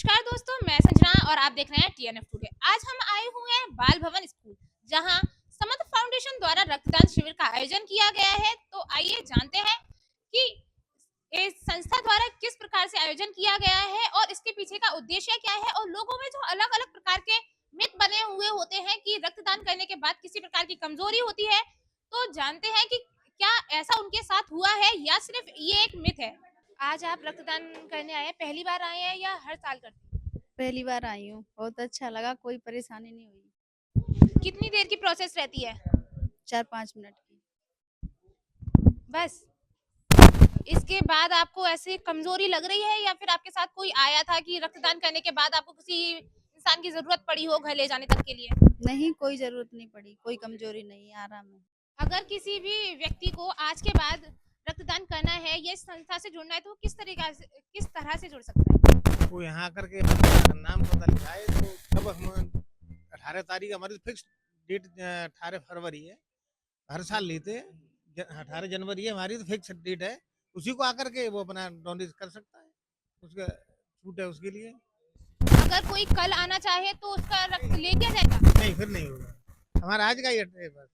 नमस्कार दोस्तों, मैं संजना और आप देख रहे हैं टीएनएफ टुडे। आज हम आए हुए हैं बाल भवन स्कूल, जहां समर्थ फाउंडेशन द्वारा रक्तदान शिविर का आयोजन किया गया है। तो आइए जानते हैं कि इस संस्था द्वारा किस प्रकार से आयोजन किया गया है और इसके पीछे का उद्देश्य क्या है, और लोगों में जो अलग अलग प्रकार के मिथ बने हुए होते हैं कि रक्तदान करने के बाद किसी प्रकार की कमजोरी होती है। तो जानते हैं कि क्या ऐसा उनके साथ हुआ है या सिर्फ ये एक मिथ है। आज आप रक्तदान करने आए हैं, पहली बार आए हैं या हर साल करते पहली बार आई हूँ, बहुत अच्छा लगा, कोई परेशानी नहीं हुई। हैं? कितनी देर की प्रोसेस रहती है? 4-5 मिनट की। बस इसके बाद आपको ऐसी कमजोरी लग रही है या फिर आपके साथ कोई आया था कि रक्तदान करने के बाद आपको किसी इंसान की जरूरत पड़ी हो घर ले जाने तक के लिए? नहीं, कोई ज़रूरत नहीं पड़ी, कोई कमज़ोरी नहीं है, आराम है। अगर किसी भी व्यक्ति को आज के बाद रक्तदान करना है या इस संस्था से जुड़ना है तो वो किस तरह से जुड़ सकता है? वो यहाँ आकर के अपना नाम पता लिखाए तो तब हम 18 तारीख हमारी फिक्स डेट 18 फरवरी है। हर साल लेते हैं। 18 जनवरी है हमारी तो फिक्स डेट है। उसी को आकर के वो अपना डोनेट कर सकता है। उसका छूट है उसके लिए। अगर कोई कल आना चाहे तो उसका रक्त ले लिया जाएगा? नहीं, फिर नहीं होगा। हमारा आज का ही है बस।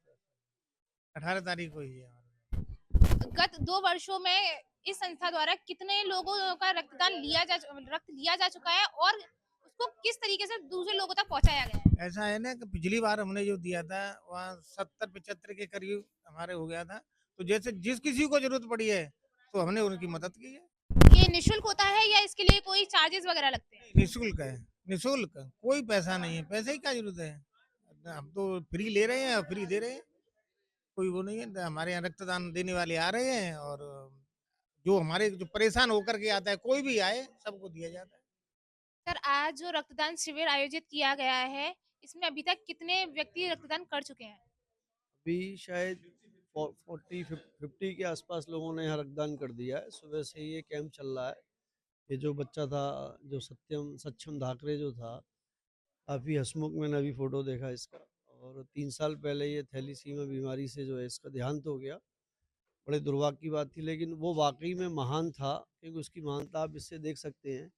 18 तारीख को ही है हमारा। गत 2 वर्षों में इस संस्था द्वारा कितने लोगों का रक्त लिया जा चुका है और उसको किस तरीके से दूसरे लोगों तक पहुंचाया गया है? ऐसा है ना कि पिछली बार हमने जो दिया था वहाँ 70-75 के करीब हमारे हो गया था। तो जैसे जिस किसी को जरूरत पड़ी है तो हमने उनकी मदद की है। ये निःशुल्क होता है या इसके लिए कोई चार्जेस वगैरह लगते हैं? निःशुल्क है। निःशुल्क कोई पैसा नहीं है। पैसे की क्या जरूरत है। हम तो फ्री ले रहे हैं और फ्री दे रहे हैं। कोई वो नहीं है। हमारे यहाँ रक्तदान देने वाले आ रहे हैं और जो हमारे जो परेशान होकर के आता है कोई भी आए सबको दिया जाता है। सर, आज जो रक्तदान शिविर आयोजित किया गया है, इसमें अभी तक कितने व्यक्ति रक्तदान कर चुके हैं? अभी शायद 40-50 के आसपास लोगों ने यहाँ रक्तदान कर दिया है। सुबह से ये कैंप चल रहा है। ये जो बच्चा था, जो सक्षम धाकरे जो था, काफ़ी हंसमुख, मैंने अभी फ़ोटो देखा इसका। और 3 साल पहले ये थैलीसीमिया बीमारी से जो है इसका देहांत हो गया। बड़े दुर्भाग्य की बात थी, लेकिन वो वाकई में महान था, क्योंकि उसकी महानता आप इससे देख सकते हैं।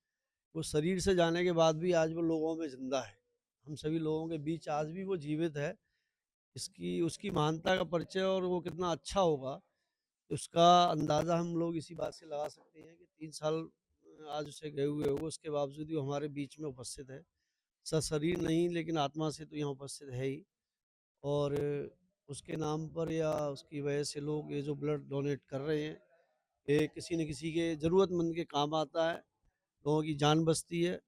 वो शरीर से जाने के बाद भी आज वो लोगों में जिंदा है। हम सभी लोगों के बीच आज भी वो जीवित है। इसकी उसकी महानता का परिचय और वो कितना अच्छा होगा, उसका अंदाज़ा हम लोग इसी बात से लगा सकते हैं कि 3 साल आज उसे गए हुए हो, उसके बावजूद भी वो हमारे बीच में उपस्थित है। शरीर नहीं, लेकिन आत्मा से तो यहाँ उपस्थित है ही। और उसके नाम पर या उसकी वजह से लोग ये जो ब्लड डोनेट कर रहे हैं, ये किसी न किसी के ज़रूरतमंद के काम आता है, लोगों की जान बचती है।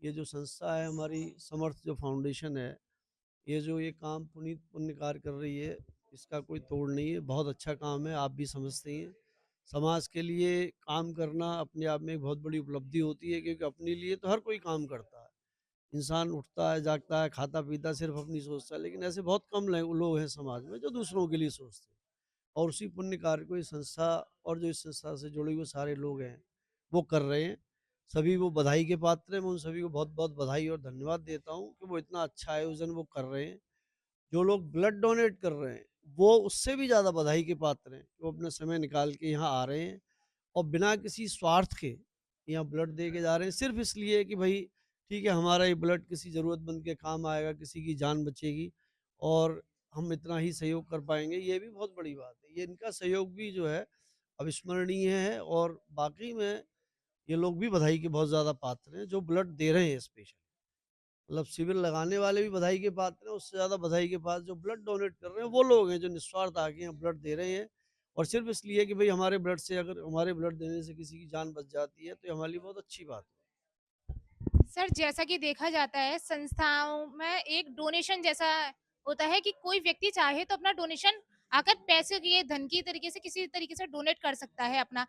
ये जो संस्था है हमारी समर्थ जो फाउंडेशन है, ये काम पुनीत पुण्य कार्य कर रही है, इसका कोई तोड़ नहीं है। बहुत अच्छा काम है, आप भी समझते हैं। समाज के लिए काम करना अपने आप में एक बहुत बड़ी उपलब्धि होती है, क्योंकि अपने लिए तो हर कोई काम करता है। इंसान उठता है, जागता है, खाता पीता सिर्फ अपनी सोचता है, लेकिन ऐसे बहुत कम लोग हैं समाज में जो दूसरों के लिए सोचते हैं। और उसी पुण्य कार्य को इस संस्था और जो इस संस्था से जुड़े हुए सारे लोग हैं वो कर रहे हैं। सभी वो बधाई के पात्र हैं। मैं उन सभी को बहुत बहुत बधाई और धन्यवाद देता हूँ कि वो इतना अच्छा आयोजन वो कर रहे हैं। जो लोग ब्लड डोनेट कर रहे हैं, वो उससे भी ज़्यादा बधाई के पात्र हैं। वो अपना समय निकाल के यहाँ आ रहे हैं और बिना किसी स्वार्थ के यहाँ ब्लड दे के जा रहे हैं, सिर्फ़ इसलिए कि भई ठीक है, हमारा ये ब्लड किसी ज़रूरतमंद के काम आएगा, किसी की जान बचेगी और हम इतना ही सहयोग कर पाएँगे, ये भी बहुत बड़ी बात है। ये इनका सहयोग भी जो है अविस्मरणीय है और वाक़ई में ये लोग भी बधाई के बहुत ज़्यादा पात्र हैं, जो ब्लड दे रहे हैं स्पेशल। मतलब शिविर लगाने वाले भी बधाई के पात्र हैं, उससे ज़्यादा बधाई के पात्र जो ब्लड डोनेट कर रहे हैं, वो लोग हैं जो निस्वार्थ आके यहाँ ब्लड दे रहे हैं। और सिर्फ़ इसलिए कि भई हमारे ब्लड से, अगर हमारे ब्लड देने से किसी की जान बच जाती है, तो ये हमारे लिए बहुत अच्छी बात है। सर, जैसा कि देखा जाता है संस्थाओं में एक डोनेशन जैसा होता है कि कोई व्यक्ति चाहे तो अपना डोनेशन आकर पैसे के धन की तरीके से किसी तरीके से डोनेट कर सकता है अपना।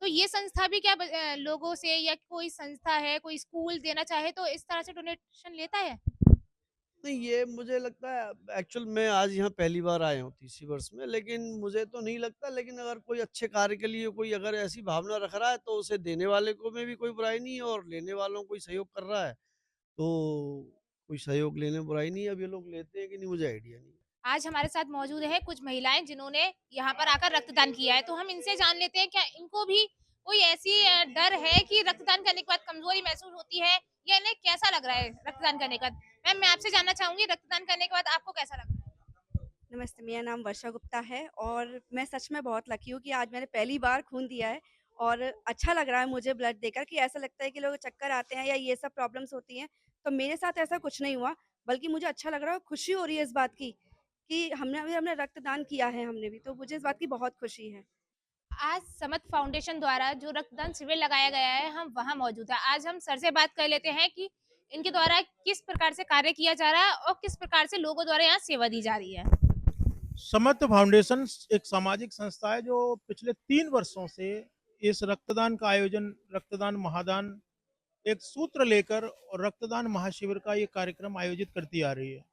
तो ये संस्था भी क्या लोगों से या कोई संस्था है, कोई स्कूल देना चाहे तो इस तरह से डोनेशन लेता है? नहीं, ये मुझे लगता है, एक्चुअल मैं आज यहाँ पहली बार आया हूँ तीसरी वर्ष में, लेकिन मुझे तो नहीं लगता। लेकिन अगर कोई अच्छे कार्य के लिए कोई अगर ऐसी भावना रख रहा है, तो उसे देने वाले को में भी कोई बुराई नहीं है और लेने वालों को कोई सहयोग कर रहा है, तो कोई सहयोग लेने में बुराई नहीं है। अब ये लोग लेते हैं कि नहीं, मुझे आइडिया नहीं है। आज हमारे साथ मौजूद है कुछ महिलाएं जिन्होंने यहाँ पर आकर रक्तदान किया है, तो हम इनसे जान लेते हैं क्या इनको भी कोई ऐसी डर है कि रक्तदान करने के बाद कमजोरी महसूस होती है, या इन्हें कैसा लग रहा है रक्तदान करने के बाद? मैम, मैं आपसे जानना चाहूंगी, रक्तदान करने के बाद आपको कैसा लग रहा है? नमस्ते, मेरा नाम वर्षा गुप्ता है और मैं सच में बहुत लकी हूँ कि आज मैंने पहली बार खून दिया है और अच्छा लग रहा है मुझे ब्लड देकर कि ऐसा लगता है कि लोग चक्कर आते हैं या ये सब प्रॉब्लम्स होती हैं, तो मेरे साथ ऐसा कुछ नहीं हुआ, बल्कि मुझे अच्छा लग रहा है और खुशी हो रही है इस बात की कि हमने रक्तदान किया है हमने भी, तो मुझे इस बात की बहुत खुशी है। आज समत फाउंडेशन द्वारा जो रक्तदान शिविर लगाया गया है, हम वहां मौजूद है। आज हम सर से बात कर लेते हैं कि इनके द्वारा किस प्रकार से कार्य किया जा रहा है और किस प्रकार से लोगों द्वारा यहाँ सेवा दी जा रही है। समर्थ फाउंडेशन एक सामाजिक संस्था है जो पिछले 3 वर्षों से इस रक्तदान का आयोजन, रक्तदान महादान एक सूत्र लेकर और रक्तदान महाशिविर का ये कार्यक्रम आयोजित करती आ रही है।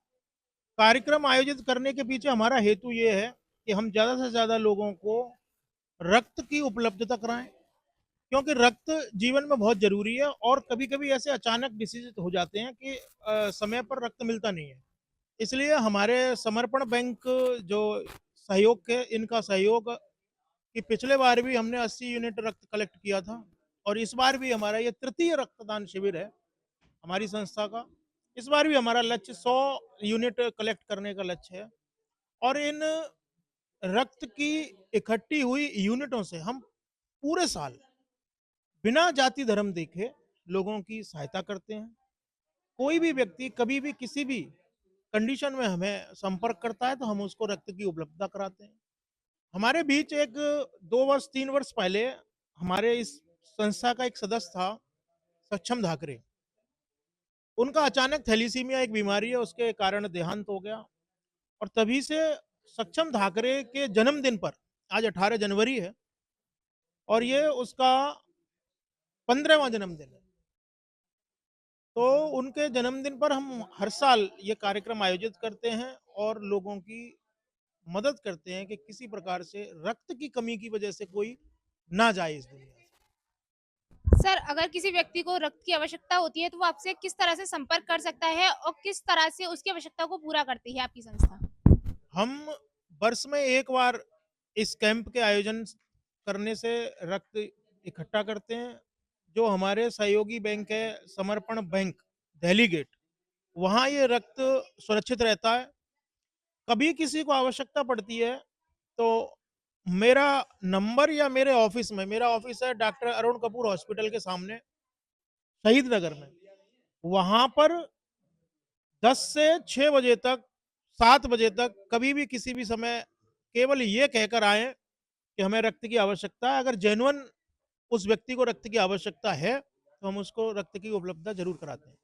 कार्यक्रम आयोजित करने के पीछे हमारा हेतु ये है कि हम ज़्यादा से ज़्यादा लोगों को रक्त की उपलब्धता कराएं, क्योंकि रक्त जीवन में बहुत जरूरी है और कभी कभी ऐसे अचानक डिसीज हो जाते हैं कि समय पर रक्त मिलता नहीं है। इसलिए हमारे समर्पण बैंक जो सहयोग के, इनका सहयोग कि पिछले बार भी हमने 80 यूनिट रक्त कलेक्ट किया था और इस बार भी हमारा ये तृतीय रक्तदान शिविर है हमारी संस्था का। इस बार भी हमारा लक्ष्य 100 यूनिट कलेक्ट करने का लक्ष्य है और इन रक्त की इकट्ठी हुई यूनिटों से हम पूरे साल बिना जाति धर्म देखे लोगों की सहायता करते हैं। कोई भी व्यक्ति कभी भी किसी भी कंडीशन में हमें संपर्क करता है तो हम उसको रक्त की उपलब्धता कराते हैं। हमारे बीच एक 2 वर्ष 3 वर्ष पहले हमारे इस संस्था का एक सदस्य था, सक्षम धाकरे। उनका अचानक थैलीसीमिया एक बीमारी है, उसके कारण देहांत हो गया और तभी से सक्षम धाकरे के जन्मदिन पर, आज 18 जनवरी है और ये उसका 15वां जन्मदिन है, तो उनके जन्मदिन पर हम हर साल ये कार्यक्रम आयोजित करते हैं और लोगों की मदद करते हैं कि किसी प्रकार से रक्त की कमी की वजह से कोई ना जाए इस दुनिया से। सर, अगर किसी व्यक्ति को रक्त की आवश्यकता होती है तो वो आपसे किस तरह से संपर्क कर सकता है और किस तरह से उसकी आवश्यकता को पूरा करती है आपकी संस्था? हम वर्ष में एक बार इस कैंप के आयोजन करने से रक्त इकट्ठा करते हैं। जो हमारे सहयोगी बैंक है, समर्पण बैंक, दिल्ली गेट, वहाँ ये रक्त सुरक्षित रहता है। कभी किसी को आवश्यकता पड़ती है तो मेरा नंबर या मेरे ऑफिस में, मेरा ऑफिस है डॉक्टर अरुण कपूर हॉस्पिटल के सामने शहीद नगर में, वहां पर 10 से 6 बजे तक, 7 बजे तक, कभी भी किसी भी समय केवल ये कहकर आए कि हमें रक्त की आवश्यकता है। अगर जेन्युइन उस व्यक्ति को रक्त की आवश्यकता है तो हम उसको रक्त की उपलब्धता जरूर कराते हैं।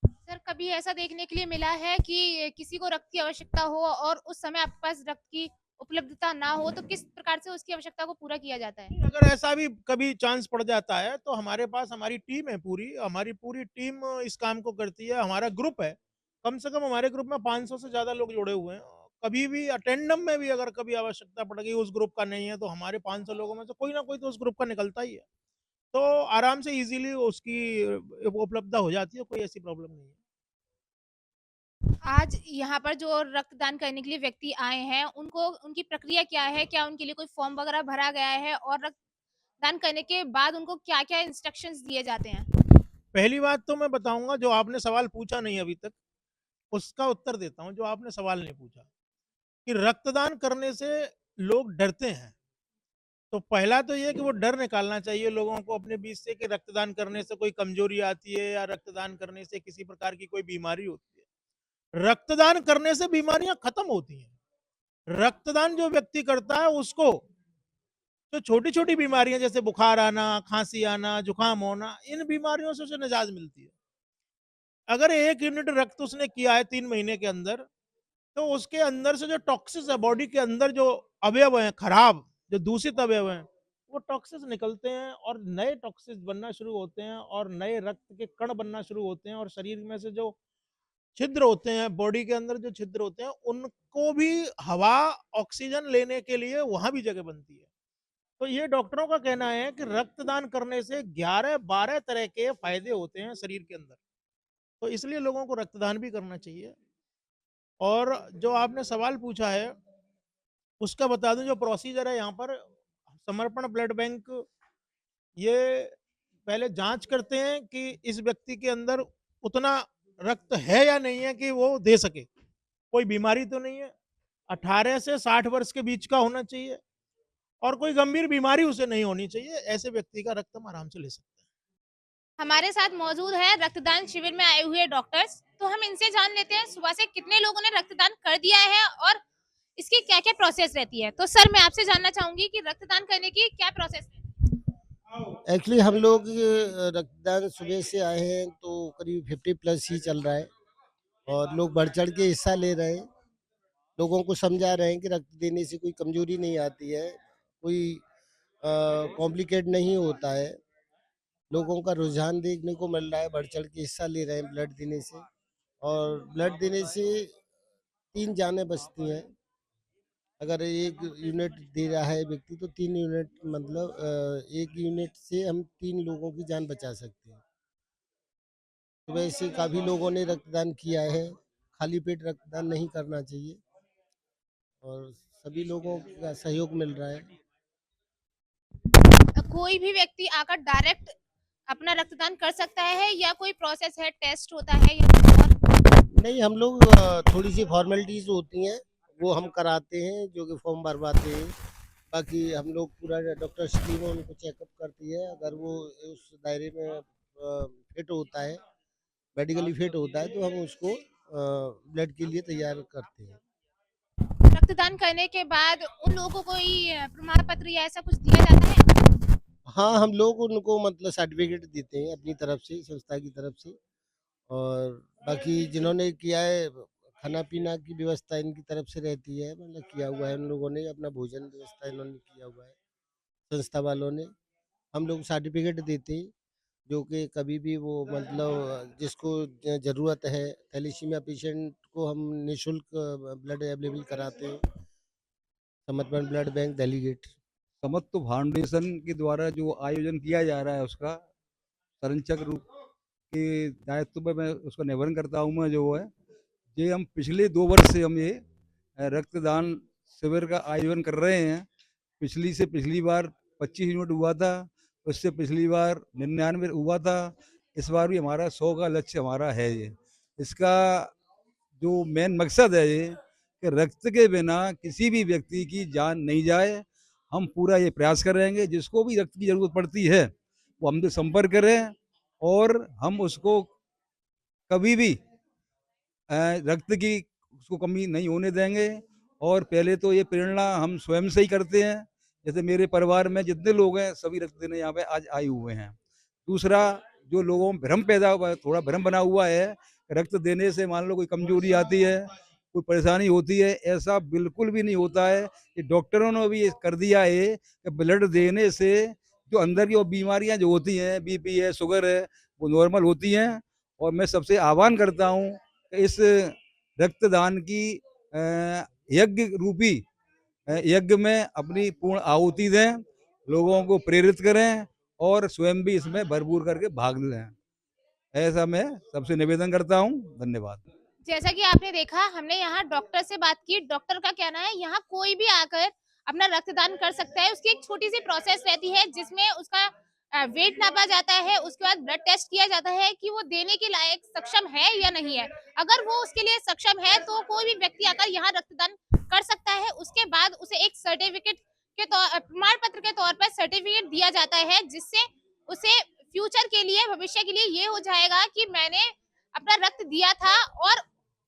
सर, कभी ऐसा देखने के लिए मिला है कि किसी को रक्त की आवश्यकता हो और उस समय आपके पास रक्त की उपलब्धता ना हो, तो किस प्रकार से उसकी आवश्यकता को पूरा किया जाता है? अगर ऐसा भी कभी चांस पड़ जाता है तो हमारे पास हमारी टीम है, पूरी हमारी पूरी टीम इस काम को करती है। हमारा ग्रुप है, कम से कम हमारे ग्रुप में 500 से ज्यादा लोग जुड़े हुए हैं। कभी भी अटेंडम में भी अगर कभी आवश्यकता पड़ गई, उस ग्रुप का नहीं है, तो हमारे 500 लोगों में से कोई ना कोई तो उस ग्रुप का निकलता ही है, तो आराम से इजीली उसकी उपलब्धता हो जाती है, कोई ऐसी प्रॉब्लम नहीं है। आज यहाँ पर जो रक्तदान करने के लिए व्यक्ति आए हैं, उनको उनकी प्रक्रिया क्या है? क्या उनके लिए कोई फॉर्म वगैरह भरा गया है? और रक्तदान करने के बाद उनको क्या-क्या इंस्ट्रक्शंस दिए जाते हैं? पहली बात तो मैं बताऊंगा, जो आपने सवाल पूछा नहीं अभी तक, उसका उत्तर देता हूं। जो आपने सवाल नहीं पूछा कि रक्तदान करने से लोग डरते हैं, तो पहला तो ये कि वो डर निकालना चाहिए लोगों को अपने बीच से कि रक्तदान करने से कोई कमजोरी आती है या रक्तदान करने से किसी प्रकार की कोई बीमारी होती है। रक्तदान करने से बीमारियां खत्म होती हैं। रक्तदान जो व्यक्ति करता है उसको जो छोटी छोटी बीमारियां जैसे बुखार आना, खांसी आना, जुकाम होना, इन बीमारियों से उसे निजात मिलती है। अगर 1 यूनिट रक्त उसने किया है 3 महीने के अंदर, तो उसके अंदर से जो टॉक्सिस है, बॉडी के अंदर जो अवयव हैं खराब, जो दूषित अवयव हैं, वो टॉक्सिस निकलते हैं और नए टॉक्सिस बनना शुरू होते हैं और नए रक्त के कण बनना शुरू होते हैं और शरीर में से जो छिद्र होते हैं, बॉडी के अंदर जो छिद्र होते हैं, उनको भी हवा, ऑक्सीजन लेने के लिए वहां भी जगह बनती है। तो ये डॉक्टरों का कहना है कि रक्तदान करने से 11-12 तरह के फायदे होते हैं शरीर के अंदर, तो इसलिए लोगों को रक्तदान भी करना चाहिए। और जो आपने सवाल पूछा है उसका बता दूं, जो प्रोसीजर है यहाँ पर, समर्पण ब्लड बैंक ये पहले जांच करते हैं कि इस व्यक्ति के अंदर उतना रक्त है या नहीं है कि वो दे सके, कोई बीमारी तो नहीं है, 18 से 60 वर्ष के बीच का होना चाहिए और कोई गंभीर बीमारी उसे नहीं होनी चाहिए। ऐसे व्यक्ति का रक्त हम आराम से ले सकते हैं। हमारे साथ मौजूद है रक्तदान शिविर में आए हुए डॉक्टर्स, तो हम इनसे जान लेते हैं सुबह से कितने लोगों ने रक्तदान कर दिया है और इसकी क्या-क्या प्रोसेस रहती है। तो सर मैं आपसे जानना चाहूंगी कि रक्तदान करने की क्या प्रोसेस है? एक्चुअली हम लोग रक्तदान सुबह से आए हैं तो करीब 50 प्लस ही चल रहा है और लोग बढ़ चढ़ के हिस्सा ले रहे हैं। लोगों को समझा रहे हैं कि रक्त देने से कोई कमजोरी नहीं आती है, कोई कॉम्प्लिकेट नहीं होता है। लोगों का रुझान देखने को मिल रहा है, बढ़ चढ़ के हिस्सा ले रहे हैं ब्लड देने से। और ब्लड देने से 3 जानें बचती हैं। अगर 1 यूनिट दे रहा है व्यक्ति तो 3 यूनिट मतलब 1 यूनिट से हम 3 लोगों की जान बचा सकते हैं। सुबह से काफ़ी लोगों ने रक्तदान किया है। खाली पेट रक्तदान नहीं करना चाहिए और सभी लोगों का सहयोग मिल रहा है। कोई भी व्यक्ति आकर डायरेक्ट अपना रक्तदान कर सकता है या कोई प्रोसेस है, टेस्ट होता है या कुछ और? नहीं, हम लोग थोड़ी सी फॉर्मेलिटीज़ होती हैं, वो हम कराते हैं, जो कि फॉर्म भरवाते हैं। बाकी हम लोग पूरा डॉक्टर्स टीम उनको चेकअप करती है। अगर वो उस दायरे में फिट होता है, मेडिकली फिट होता है, तो हम उसको ब्लड के लिए तैयार करते हैं। रक्तदान करने के बाद उन लोगों को कोई प्रमाण पत्र या ऐसा कुछ दिया जाता है? हाँ, हम लोग उनको मतलब सर्टिफ़िकेट देते हैं अपनी तरफ से, संस्था की तरफ से। और बाकी जिन्होंने किया है, खाना-पीना की व्यवस्था इनकी तरफ से रहती है, मतलब किया हुआ है उन लोगों ने, अपना भोजन व्यवस्था इन्होंने किया हुआ है, संस्था वालों ने। हम लोग सर्टिफ़िकेट देते हैं, जो कि कभी भी वो मतलब जिसको ज़रूरत है, थैलेसीमिया पेशेंट को हम निःशुल्क ब्लड अवेलेबल कराते हैं। समर्पण ब्लड बैंक देलीगेट। समत्व फाउंडेशन के द्वारा जो आयोजन किया जा रहा है उसका संरक्षक रूप के दायित्व में मैं उसका निर्वहन करता हूँ। मैं जो है ये हम पिछले 2 वर्ष से हम ये रक्तदान शिविर का आयोजन कर रहे हैं। पिछली बार 25 यूनिट हुआ था, उससे पिछली बार 99 हुआ था। इस बार भी हमारा 100 का लक्ष्य हमारा है। ये इसका जो मेन मकसद है ये कि रक्त के बिना किसी भी व्यक्ति की जान नहीं जाए। हम पूरा ये प्रयास करेंगे, जिसको भी रक्त की ज़रूरत पड़ती है वो हमसे संपर्क करें और हम उसको कभी भी रक्त की उसको कमी नहीं होने देंगे। और पहले तो ये प्रेरणा हम स्वयं से ही करते हैं, जैसे मेरे परिवार में जितने लोग हैं सभी रक्त देने यहाँ पे आज आए हुए हैं। दूसरा, जो लोगों में भ्रम पैदा हुआ है, थोड़ा भ्रम बना हुआ है, रक्त देने से मान लो कोई कमजोरी आती है, कोई परेशानी होती है, ऐसा बिल्कुल भी नहीं होता है। कि डॉक्टरों ने भी ये कर दिया है कि ब्लड देने से जो अंदर की वो बीमारियां जो होती हैं, बीपी है, शुगर है, वो नॉर्मल होती हैं। और मैं सबसे आह्वान करता हूँ कि इस रक्तदान की यज्ञ रूपी यज्ञ में अपनी पूर्ण आहुति दें, लोगों को प्रेरित करें और स्वयं भी इसमें भरपूर करके भाग लें। ऐसा मैं सबसे निवेदन करता हूँ। धन्यवाद। जैसा कि आपने देखा, हमने यहाँ डॉक्टर से बात की। डॉक्टर का कहना है यहाँ कोई भी आकर अपना रक्तदान कर सकता है। उसकी एक छोटी सी प्रोसेस रहती है जिसमें उसका वेट नापा जाता है, उसके बाद ब्लड टेस्ट किया जाता है कि वो देने के लायक सक्षम है या नहीं है। अगर वो उसके लिए सक्षम है तो कोई भी व्यक्ति आकर यहाँ रक्तदान कर सकता है। उसके बाद उसे एक सर्टिफिकेट के तौर प्रमाण पत्र के तौर पर सर्टिफिकेट दिया जाता है, जिससे उसे फ्यूचर के लिए, भविष्य के लिए ये हो जाएगा कि मैंने अपना रक्त दिया था और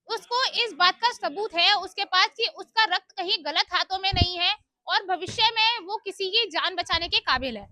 उसको इस बात का सबूत है उसके पास कि उसका रक्त कहीं गलत हाथों में नहीं है और भविष्य में वो किसी की जान बचाने के काबिल है।